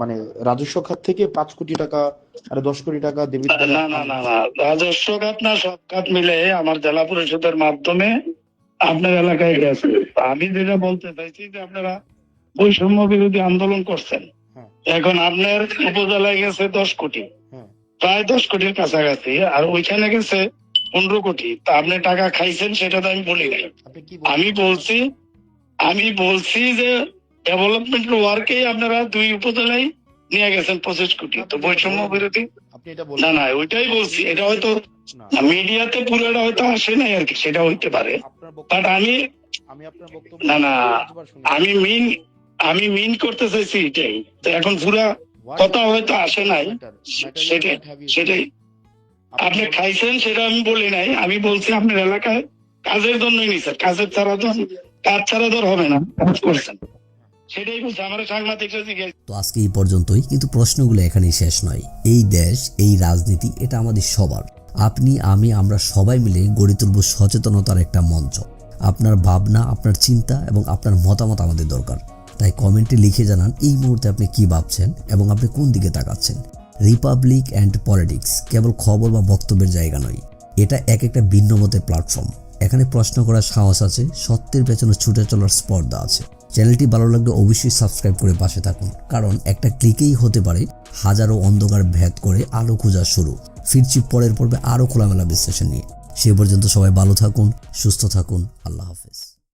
মানে রাজস্ব খাত থেকে 5 কোটি টাকা আর 10 কোটি টাকা দেবী না না না না, রাজস্ব খাত না, সব খাত মিলে আমার জেলা পরিষদের মাধ্যমে আপনার এলাকায় গেছে। আমি যেটা বলতে চাইছি যে আপনারা বৈষম্য বিরোধী আন্দোলন করছেন, এখন আপনার উপজেলায় গেছে 10 কোটি, প্রায় 10 কোটির কাছাকাছি, আর ওইখানে গেছে 15 কোটি। তা আপনি টাকা খাইছেন সেটা তো আমি বলি নাই। আমি বলছি যে ডেভেলপমেন্ট ওয়ার্কে আপনারা 2 উপজেলায় নিয়ে গেছেন 25 কোটি, তো বৈষম্য বিরোধী না না ওইটাই বলছি। এটা হয়তো মিডিয়াতে পুরোটা হয়তো আসে নাই আর কি, সেটা হইতে পারে, বাট আমি না না আমি মিন করতে চাইছি এটাই। তো এখন পুরা কথা হয়তো আসে নাই, সেটাই আপনি খাইছেন সেটা আমি বলি নাই। আমি বলছি আপনার এলাকায় কাজের জন্যই নিছেন, কাজ ছাড়া তো হবে না, কাজ করছেন সেটাই বলছি। আমার সাংবাদিকরা জিজ্ঞেস। তো আজকে এই পর্যন্তই, কিন্তু প্রশ্নগুলো এখানেই শেষ নয়। এই দেশ, এই রাজনীতি, এটা আমাদের সবার। আপনি, আমি, আমরা সবাই মিলে গড়ে তুলব সচেতনতার একটা মঞ্চ। আপনার ভাবনা, আপনার চিন্তা এবং আপনার মতামত আমাদের দরকার। তাই কমেন্টে লিখে জানান এই মুহূর্তে আপনি কি ভাবছেন এবং আপনি কোন দিকে তাকাচ্ছেন। রিপাবলিক অ্যান্ড পলিটিক্স কেবল খবর বা বক্তব্যের জায়গা নয়, এটা একটা ভিন্ন মতের প্ল্যাটফর্ম। এখানে প্রশ্ন করার সাহস আছে, সত্যের পেছনে ছুটে চলার স্পর্ধা আছে। চ্যানেলটি ভালো লাগলে অবশ্যই সাবস্ক্রাইব করে পাশে থাকুন, কারণ একটা ক্লিকেই হতে পারে হাজারো অন্ধকার ভেদ করে আলো খোঁজা শুরু। ফিরছি পরের পর্বে আরও খোলামেলা বিশ্লেষণ নিয়ে। সে পর্যন্ত সবাই ভালো থাকুন, সুস্থ থাকুন। আল্লাহ হাফেজ।